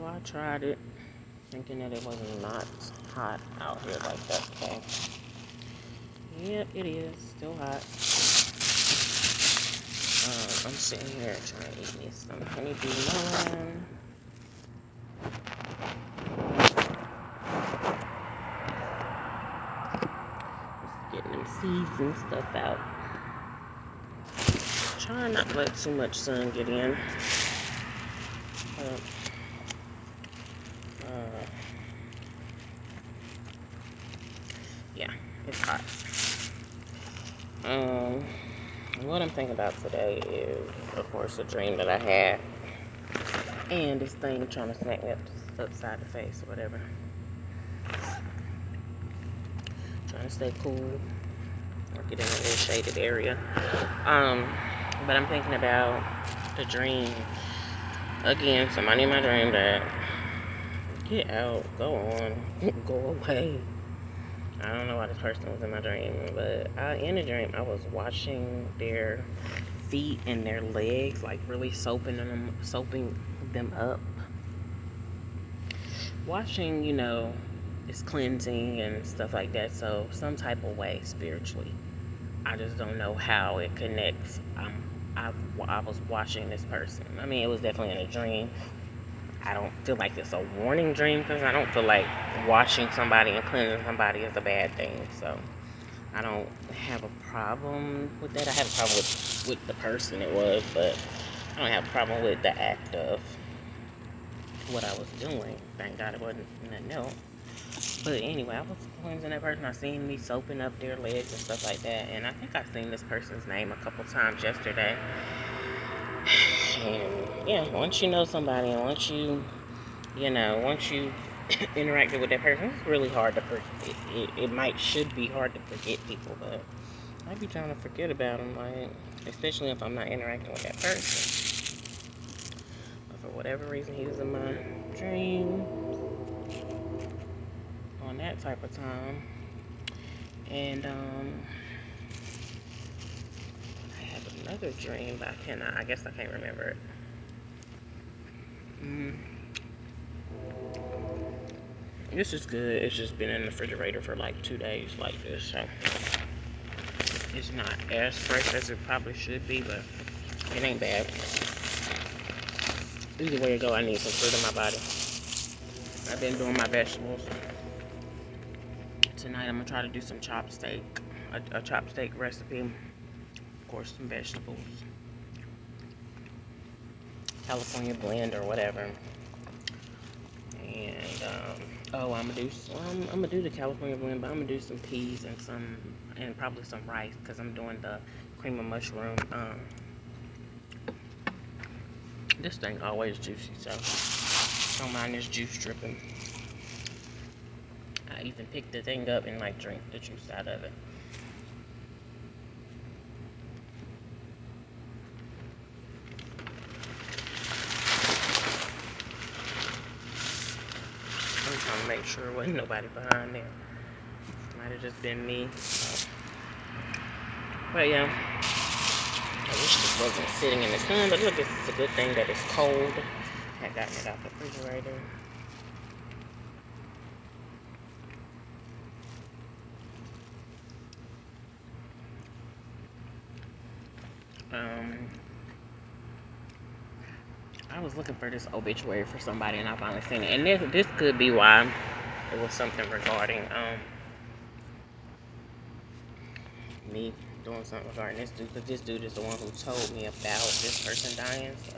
I tried it, thinking that it was not hot out here like that today. Yep, it is. Still hot. I'm sitting here trying to eat me some honeydew melon. Just getting them seeds and stuff out. Trying not to let too much sun get in. Yeah, it's hot. What I'm thinking about today is, of course, a dream that I had. And this thing trying to smack me upside the face or whatever. Trying to stay cool or get in a little shaded area. But I'm thinking about the dream. Again, somebody in my dream that get out, go on, go away. I don't know why this person was in my dream, but in the dream, I was watching their feet and their legs, like really soaping them up. Washing, is cleansing and stuff like that. So some type of way spiritually, I just don't know how it connects. I was watching this person. I mean, it was definitely in a dream. I don't feel like it's a warning dream because I don't feel like washing somebody and cleansing somebody is a bad thing. So I don't have a problem with that. I have a problem with the person it was, but I don't have a problem with the act of what I was doing. Thank God it wasn't nothing else. But anyway, I was cleansing that person. I seen me soaping up their legs and stuff like that. And I think I seen this person's name a couple times yesterday. And yeah, once you know somebody and once you interacted with that person, it's really hard to forget. It should be hard to forget people, but I be trying to forget about them, like, especially if I'm not interacting with that person. But for whatever reason, he was in my dream on that type of time. And I have another dream, but I guess I can't remember it. This is good. It's just been in the refrigerator for like 2 days like this, so it's not as fresh as it probably should be, but it ain't bad. Either way it go, I need some fruit in my body. I've been doing my vegetables. Tonight I'm gonna try to do some chopped steak, a chopped steak recipe. Of course, some vegetables, California blend or whatever. And I'm gonna do the California blend, but I'm gonna do some peas and probably some rice because I'm doing the cream of mushroom. This thing always juicy, so don't mind this juice dripping. I even pick the thing up and like drink the juice out of it. I'm trying to make sure there wasn't nobody behind there. Might have just been me. But yeah, I wish this wasn't sitting in the sun, but look, it's a good thing that it's cold. I had gotten it out the refrigerator. I was looking for this obituary for somebody and I finally seen it. And this could be why it was something regarding me doing something regarding this dude, because this dude is the one who told me about this person dying. So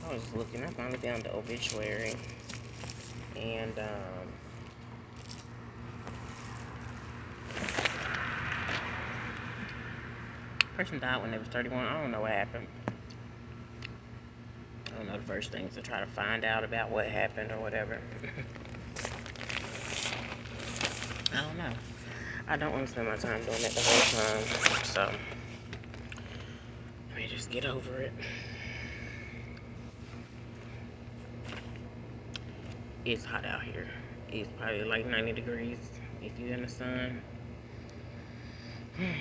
I was looking, I finally found the obituary, and person died when they was 31. I don't know what happened. I don't know the first things to try to find out about what happened or whatever. I don't know. I don't want to spend my time doing that the whole time, so let me just get over it. It's hot out here. It's probably like 90 degrees if you're in the sun.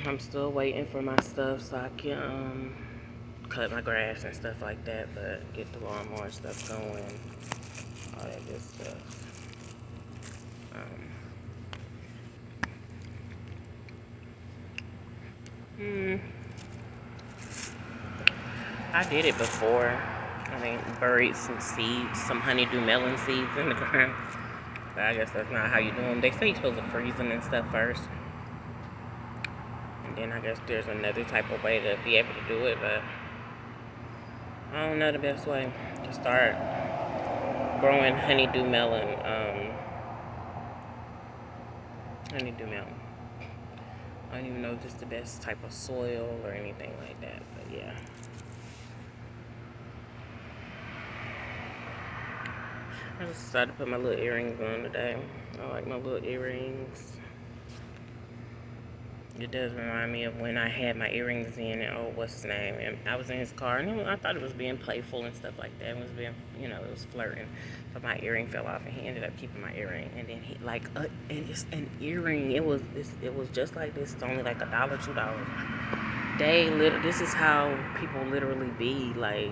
I'm still waiting for my stuff so I can cut my grass and stuff like that, but get the lawnmower stuff going. all that good stuff. Um, hmm, I did it before. I mean, buried some seeds, some honeydew melon seeds in the ground. But I guess that's not how you do them. They say you're supposed to freeze them and stuff first. And then I guess there's another type of way to be able to do it, but I don't know the best way to start growing honeydew melon. Honeydew melon. I don't even know if it's the best type of soil or anything like that, but yeah. I just decided to put my little earrings on today. I like my little earrings. It does remind me of when I had my earrings in and what's his name? And I was in his car and I thought it was being playful and stuff like that. It was being, it was flirting. But my earring fell off and he ended up keeping my earring. And then he and it's an earring. It was just like this. It's only like $1, $2. This is how people literally be like.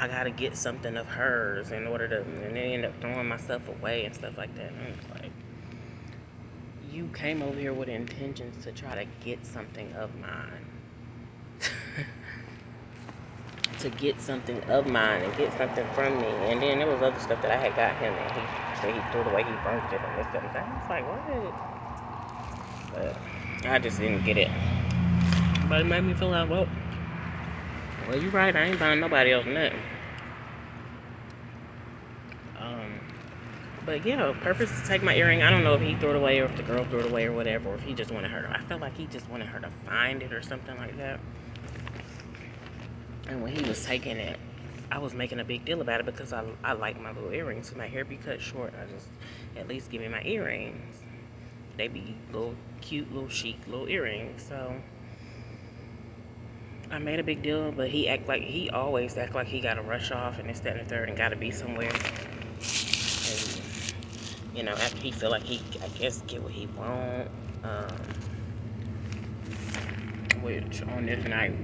I gotta get something of hers in order to, and they end up throwing my stuff away and stuff like that. And it's like, you came over here with intentions to try to get something of mine. To get something of mine and get something from me. And then there was other stuff that I had got him and he said he threw it away, he burnt it and this stuff. I was like, what? But I just didn't get it. But it made me feel like, well, you're right, I ain't buying nobody else nothing. But yeah, purpose to take my earring. I don't know if he threw it away or if the girl threw it away or whatever, or if he just wanted her to, I felt like he just wanted her to find it or something like that. And when he was taking it, I was making a big deal about it because I like my little earrings. So my hair be cut short. I just, at least give me my earrings. They be little cute, little chic, little earrings. So I made a big deal, but he always act like he gotta rush off and this, that, and the third and gotta be somewhere. And after he feel like he, I guess, get what he want, which on this night,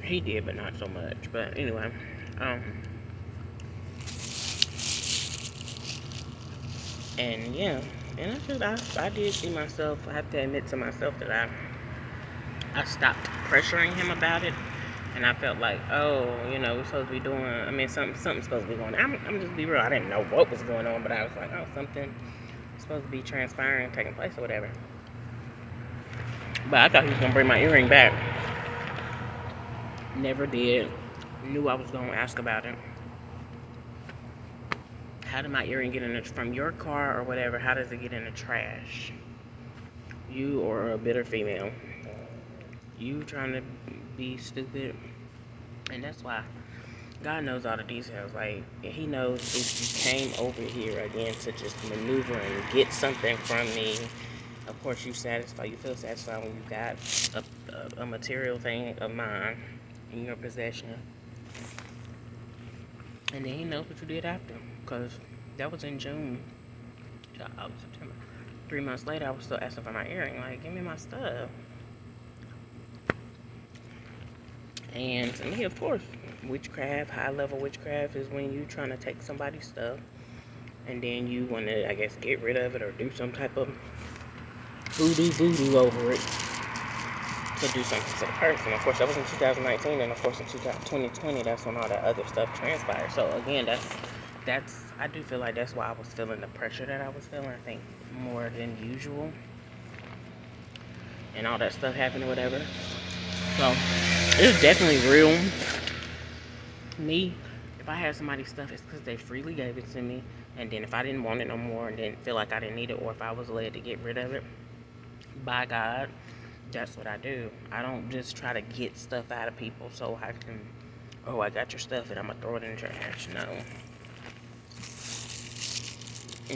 he did, but not so much. But anyway, and yeah, and I did see myself, I have to admit to myself that I stopped pressuring him about it. And I felt like, oh, we're supposed to be doing, I mean, something's supposed to be going on. I'm just be real, I didn't know what was going on, but I was like, oh, something supposed to be transpiring, taking place or whatever. But I thought he was going to bring my earring back. Never did. Knew I was going to ask about it. How did my earring get in from your car or whatever, how does it get in the trash? You or a bitter female. You trying to be stupid. And that's why God knows all the details. Like, he knows if you came over here again to just maneuver and get something from me, of course you feel satisfied when you got a material thing of mine in your possession. And then he knows what you did after. Because that was in June. September. 3 months later, I was still asking for my earring. Like, give me my stuff. And to me, of course, witchcraft, high-level witchcraft is when you trying to take somebody's stuff and then you want to, I guess, get rid of it or do some type of voodoo over it to do something to the person. Of course, that was in 2019, and of course in 2020, that's when all that other stuff transpired. So again, I do feel like that's why I was feeling the pressure that I was feeling, I think, more than usual. And all that stuff happened or whatever. So, it's definitely real. Me, if I had somebody's stuff, it's because they freely gave it to me. And then if I didn't want it no more and didn't feel like I didn't need it, or if I was led to get rid of it, by God, that's what I do. I don't just try to get stuff out of people so I can, oh, I got your stuff and I'm going to throw it in the trash. No. I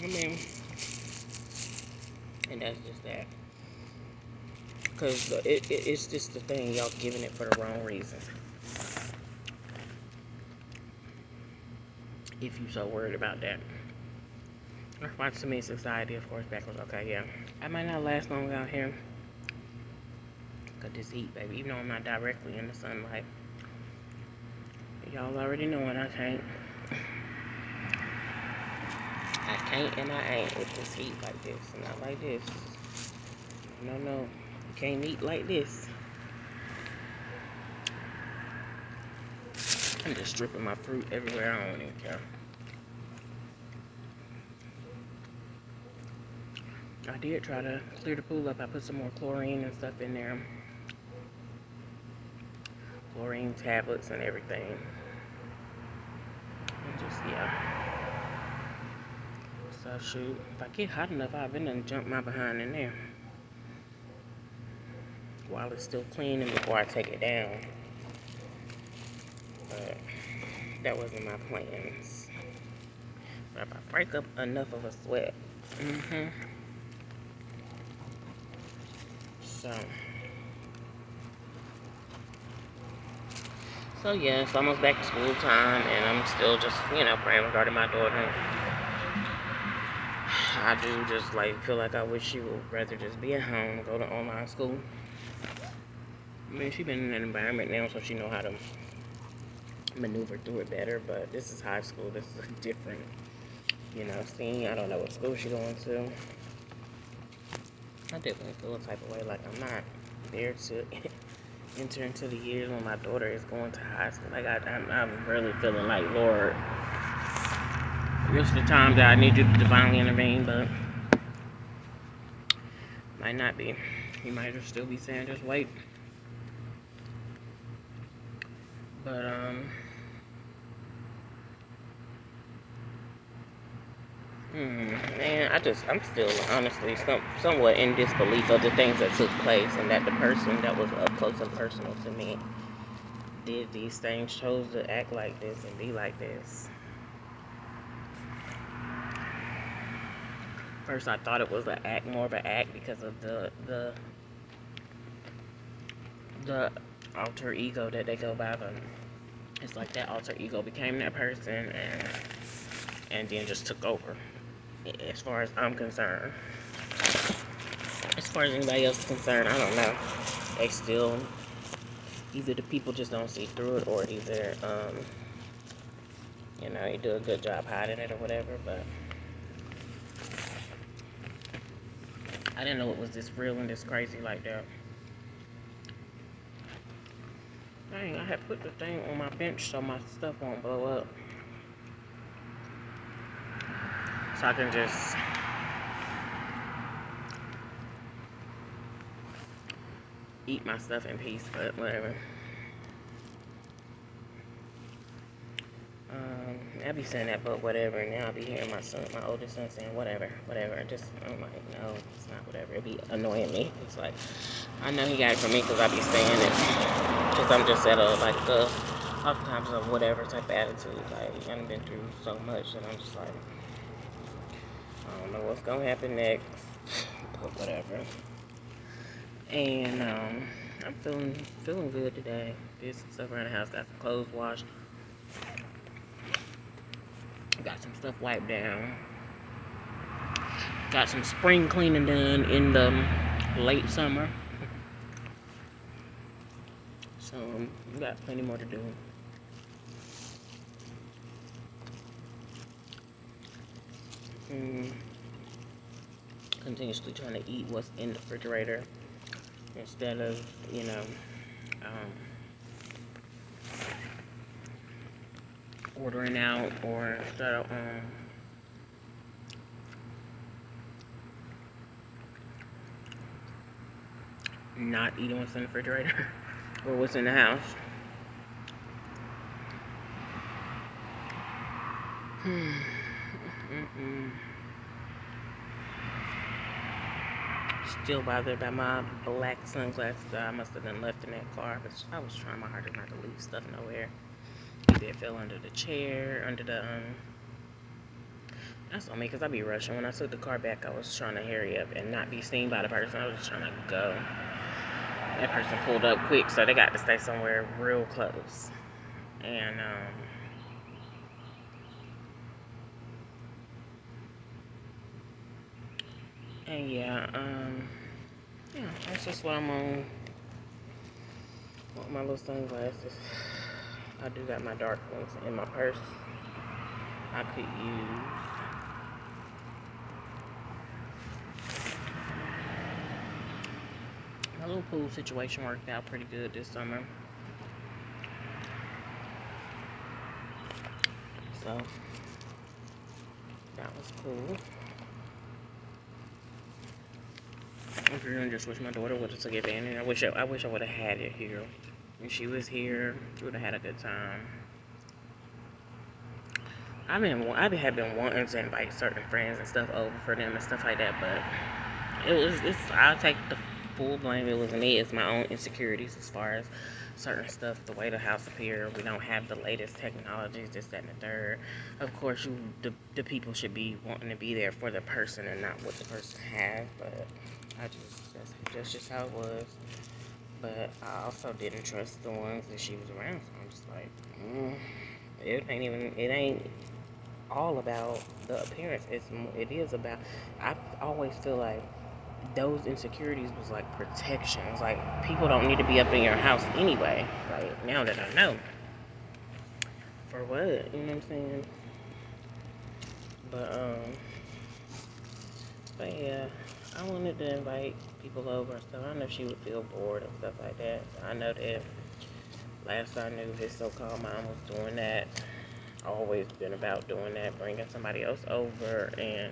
mean, and that's just that. Because it's just the thing, y'all giving it for the wrong reason. If you so worried about that. Response to me, society, of course, backwards. Okay, yeah. I might not last long out here. Because this heat, baby, even though I'm not directly in the sunlight, Y'all already knowing I can't. I can't and I ain't with this heat like this. Not like this. No, no. You can't eat like this. I'm just dripping my fruit everywhere. I don't even care. I did try to clear the pool up. I put some more chlorine and stuff in there. Chlorine tablets and everything. And just, yeah. So, shoot. If I get hot enough, I've been and jump my behind in there. While it's still clean and before I take it down. But that wasn't my plans. But if I break up enough of a sweat. So yeah, it's almost back to school time, and I'm still just, praying regarding my daughter. I do just feel like I wish she would rather just be at home, go to online school. I mean, she's been in an environment now, so she know how to maneuver through it better. But this is high school. This is a different, scene. I don't know what school she's going to. I definitely feel a type of way like I'm not there to enter into the years when my daughter is going to high school. I'm really feeling like, Lord, this is the time that I need you to divinely intervene, but might not be. You might just still be saying just wait. But man, I'm still honestly somewhat in disbelief of the things that took place, and that the person that was up close and personal to me did these things, chose to act like this and be like this. First, I thought it was more of an act because of the alter ego that they go by. But it's like that alter ego became that person, and then just took over. As far as I'm concerned, as far as anybody else is concerned, I don't know. They still, either the people just don't see through it, or either you do a good job hiding it or whatever. But I didn't know it was this real and this crazy like that. Dang, I had put the thing on my bench so my stuff won't blow up. So I can just eat my stuff in peace, but whatever. I be saying that, but whatever. And now I be hearing my oldest son saying whatever. I'm like, no, it's not whatever. It be annoying me. It's like, I know he got it from me because I be saying it. Because I'm just at oftentimes a whatever type of attitude. Like, I've been through so much that I'm just like, I don't know what's going to happen next. But whatever. And I'm feeling good today. Did some stuff around the house. Got some clothes washed. Got some stuff wiped down. Got some spring cleaning done in the late summer. So we got plenty more to do. Continuously trying to eat what's in the refrigerator instead of, ordering out, or instead of not eating what's in the refrigerator or what's in the house. Still bothered by my black sunglasses that I must have done left in that car, but I was trying my hardest not to leave stuff nowhere. Either it fell under the chair, under the that's on me, because I be rushing. When I took the car back, I was trying to hurry up and not be seen by the person. I was just trying to go. That person pulled up quick, so they got to stay somewhere real close. And yeah, that's just what I'm on with my little sunglasses. I do got my dark ones in my purse. I could use. My little pool situation worked out pretty good this summer. So that was cool. I really just wish my daughter would have took advantage. I wish I would have had it here. When she was here, she would have had a good time. I have been wanting to invite certain friends and stuff over for them and stuff like that, but I'll take the full blame. It wasn't me. It's my own insecurities as far as certain stuff, the way the house appears. We don't have the latest technologies, this, that, and the third. Of course, the people should be wanting to be there for the person and not what the person has, but that's just how it was. But I also didn't trust the ones that she was around, so I'm just like, it ain't all about the appearance. It is about, I always feel like those insecurities was like protection. It's like people don't need to be up in your house anyway. Like now that I know. For what? You know what I'm saying? But yeah, I wanted to invite people over and stuff. I know she would feel bored and stuff like that. I know that last I knew his so-called mom was doing that. Always been about doing that, bringing somebody else over, and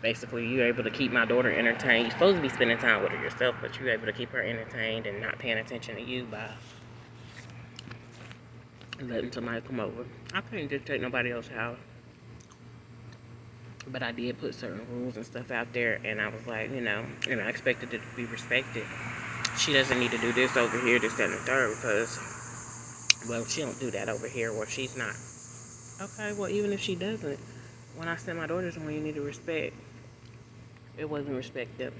basically you're able to keep my daughter entertained. You're supposed to be spending time with her yourself, but you're able to keep her entertained and not paying attention to you by letting somebody come over. I couldn't dictate nobody else's house, but I did put certain rules and stuff out there, and I was like, and I expected it to be respected. She doesn't need to do this over here, this, that, and the third, because, well, she don't do that over here, or she's not. Okay, well, even if she doesn't, when I send my daughter somewhere, you need to respect. It wasn't respected.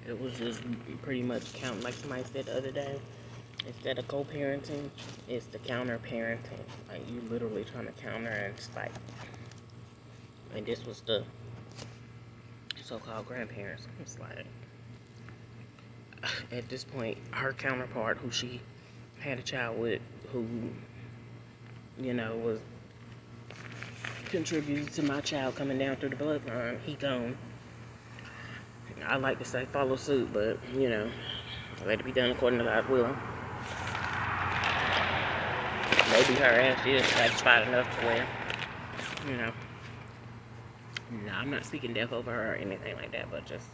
It was just pretty much count, like somebody said the other day. Instead of co-parenting, it's the counter-parenting. Like, you literally trying to counter and spite. And this was the so-called grandparents. It's like, at this point, her counterpart, who she had a child with, who, was contributed to my child coming down through the bloodline, he gone. I like to say follow suit, but, let it be done according to God's will. Maybe her ass is satisfied enough to where, no, I'm not speaking death over her or anything like that, but just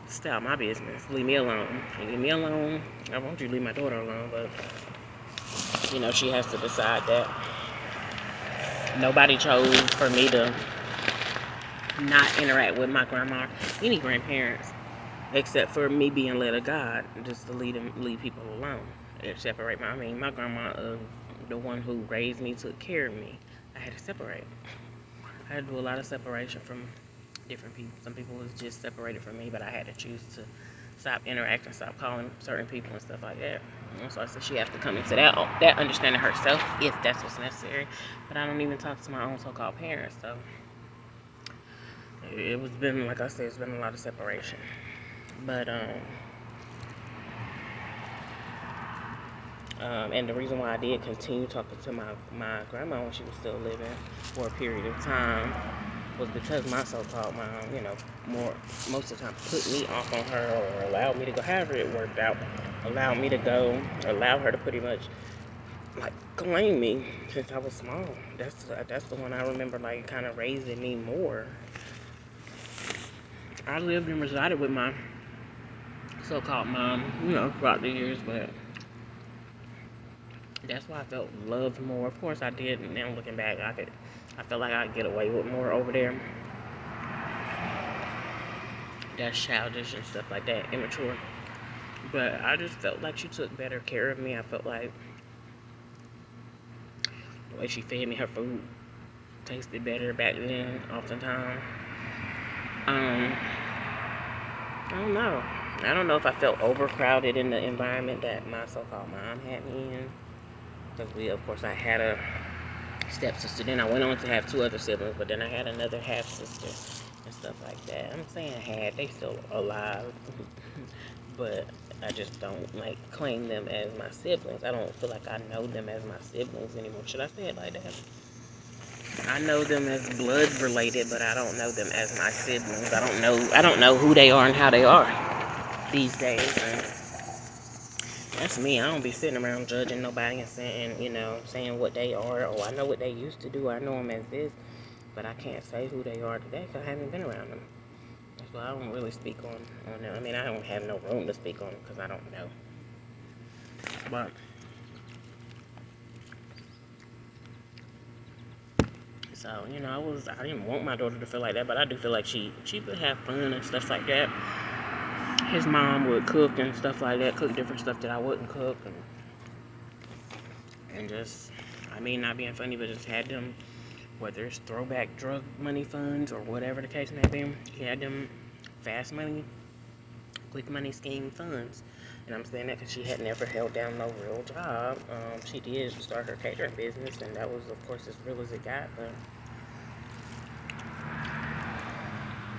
stay out my business. Leave me alone. Leave me alone. I want you to leave my daughter alone, but, she has to decide that. Nobody chose for me to not interact with my grandma, any grandparents, except for me being led of God, just to leave people alone. Separate my grandma, the one who raised me, took care of me. I had to separate. I had to do a lot of separation from different people. Some people was just separated from me, but I had to choose to stop interacting, stop calling certain people and stuff like that. So I said she has to come into that understanding herself, if that's what's necessary. But I don't even talk to my own so-called parents, so it was been, like I said, it's been a lot of separation. But and the reason why I did continue talking to my grandma when she was still living for a period of time was because my so-called mom, most of the time put me off on her, or allowed me to go, however it worked out, allowed me to go, allowed her to pretty much like claim me since I was small. That's the one I remember, like, kind of raising me more. I lived and resided with my so-called mom, throughout the years, but that's why I felt loved more. Of course I did, and now looking back, I felt like I could get away with more over there. That's childish and stuff like that, immature. But I just felt like she took better care of me. I felt like the way she fed me, her food tasted better back then, oftentimes. I don't know. I don't know if I felt overcrowded in the environment that my so-called mom had me in. Because of course, I had a stepsister. Then I went on to have 2 other siblings, but then I had another half-sister and stuff like that. I'm saying had, they still alive. But I just don't like claim them as my siblings. I don't feel like I know them as my siblings anymore. Should I say it like that? I know them as blood related, but I don't know them as my siblings. I don't know who they are and how they are these days. And that's me. I don't be sitting around judging nobody and saying what they are. Oh, I know what they used to do. I know them as this, but I can't say who they are today because I haven't been around them. So I don't really speak on them. I mean, I don't have no room to speak on them because I don't know. But so I didn't want my daughter to feel like that, but I do feel like she would have fun and stuff like that. His mom would cook and stuff like that, cook different stuff that I wouldn't cook, and just, I mean, not being funny, but just had them, whether it's throwback drug money funds or whatever the case may be, he had them fast money, quick money scheme funds. And I'm saying that because she had never held down no real job. She did start her catering business, and that was, of course, as real as it got. But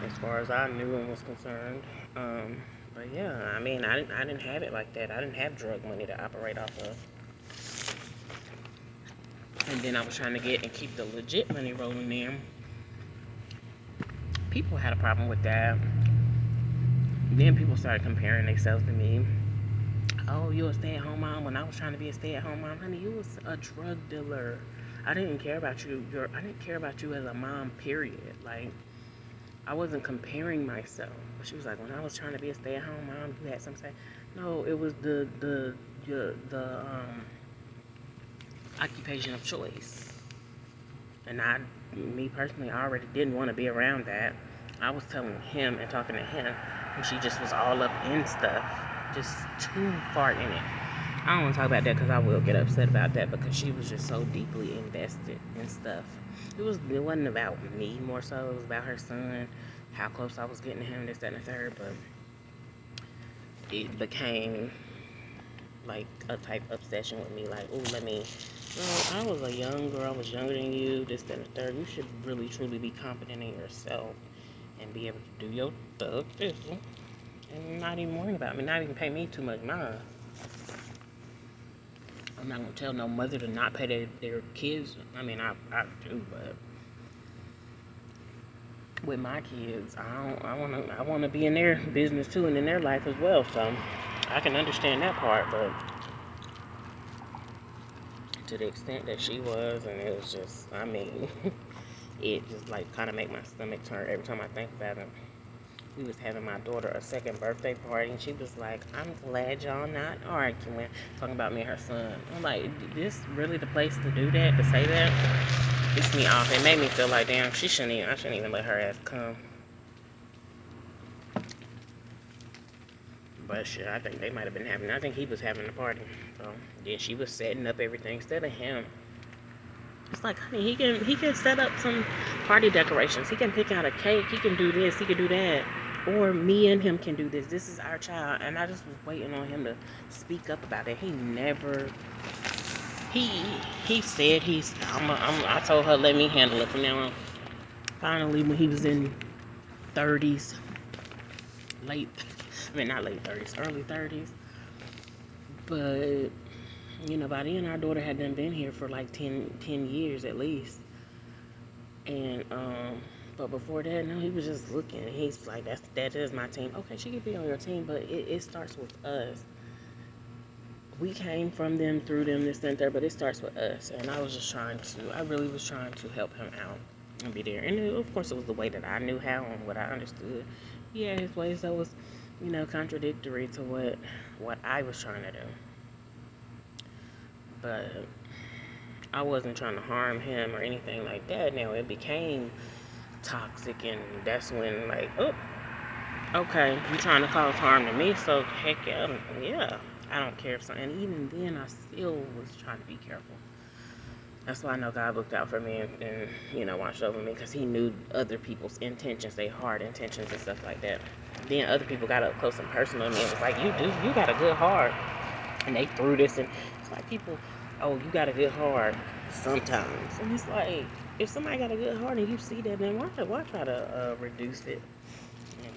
as far as I knew and was concerned, but yeah, I mean, I didn't have it like that. I didn't have drug money to operate off of. And then I was trying to get and keep the legit money rolling in. People had a problem with that. Then people started comparing themselves to me. Oh, you a stay-at-home mom when I was trying to be a stay-at-home mom. Honey, you was a drug dealer. I didn't care about you. I didn't care about you as a mom, period. Like, I wasn't comparing myself. But she was like, when I was trying to be a stay-at-home mom, you had something to say. No, it was the occupation of choice. And me personally, I already didn't want to be around that. I was telling him and talking to him, and she just was all up in stuff, just too far in it. I don't want to talk about that because I will get upset about that because she was just so deeply invested in stuff. It wasn't about me more so. It was about her son, how close I was getting to him, this, that, and the third. But it became like a type obsession with me. Like, I was a young girl. I was younger than you, this, that, and the third. You should really, truly be confident in yourself and be able to do your thug thistle and not even worry about me, not even pay me too much mind. I'm not gonna tell no mother to not pay their kids. I mean, I do, but with my kids, I wanna be in their business too and in their life as well. So I can understand that part, but to the extent that she was, and it was just, I mean, it just like kind of make my stomach turn every time I think about it. We was having my daughter a second birthday party, and she was like, I'm glad y'all not arguing, talking about me and her son. I'm like, this really the place to do that, to say that? Pissed me off. It made me feel like, damn, I shouldn't even let her ass come. But shit, I think they might have been I think he was having the party. So then she was setting up everything instead of him. It's like, honey, he can set up some party decorations. He can pick out a cake. He can do this. He can do that. Or me and him can do this. This is our child. And I just was waiting on him to speak up about it. He never. He said I told her let me handle it from now on. Finally, when he was in 30s, not late 30s, early 30s. But by then our daughter had been here for like 10 years at least. And but before that, no, he was just looking. He's like, that is my team. Okay, she could be on your team, but it starts with us. We came from them, through them, this and that, but it starts with us. And I really was trying to help him out and be there. And of course, it was the way that I knew how and what I understood. Yeah, his ways that was, contradictory to what I was trying to do. But I wasn't trying to harm him or anything like that. Now it became toxic, and that's when, like, oh, okay, you're trying to cause harm to me, so heck yeah, I don't care if so. And even then, I still was trying to be careful. That's why I know God looked out for me and watched over me, because he knew other people's intentions, their hard intentions and stuff like that. Then other people got up close and personal to me and was like, you got a good heart. And they threw this, and it's like, people, oh, you got a good heart sometimes. And it's like, if somebody got a good heart and you see that, then why try to reduce it?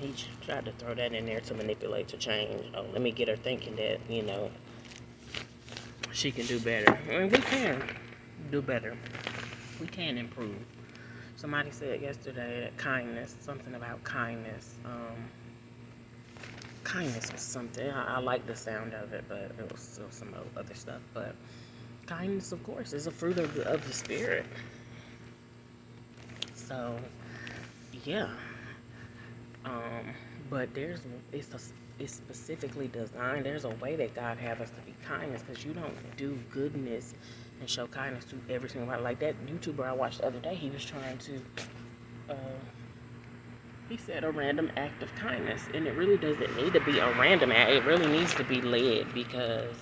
He tried to throw that in there to manipulate, to change. Oh, let me get her thinking that, she can do better. And we can do better. We can improve. Somebody said yesterday that kindness, something about kindness. Kindness was something. I like the sound of it, but it was still some other stuff. But kindness, of course, is a fruit of the spirit. So, yeah. Um, but it's specifically designed. There's a way that God have us to be kindness, because you don't do goodness and show kindness to every single one. Like that YouTuber I watched the other day, he was trying to, uh, he said a random act of kindness, and it really doesn't need to be a random act. It really needs to be led, because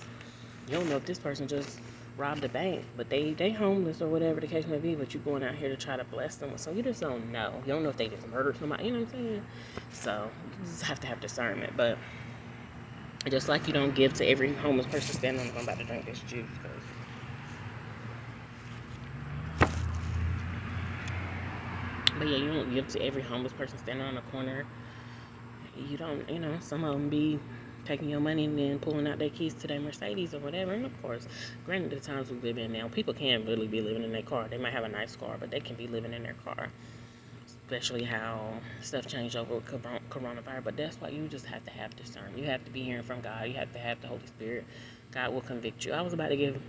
you don't know if this person just robbed a bank, but they homeless or whatever the case may be, but you going out here to try to bless them. So you just don't know. You don't know if they just murdered somebody, you know what I'm saying? So you just have to have discernment. But just like you don't give to every homeless person standing on the corner, I'm about to drink this juice, but yeah, you don't give to every homeless person standing on the corner. You don't, some of them be taking your money and then pulling out their keys to their Mercedes or whatever. And of course, granted, the times we live in now, people can't really be living in their car. They might have a nice car, but they can be living in their car. Especially how stuff changed over with coronavirus. But that's why you just have to have discernment. You have to be hearing from God. You have to have the Holy Spirit. God will convict you. I was about to give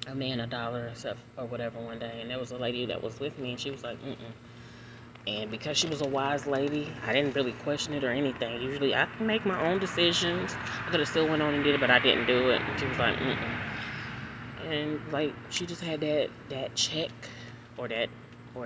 a man $1 or stuff or whatever one day, and there was a lady that was with me, and she was like, mm-mm. And because she was a wise lady, I didn't really question it or anything. Usually I can make my own decisions. I could have still went on and did it, but I didn't do it. And she was like, mm-mm. And like, she just had that check, or that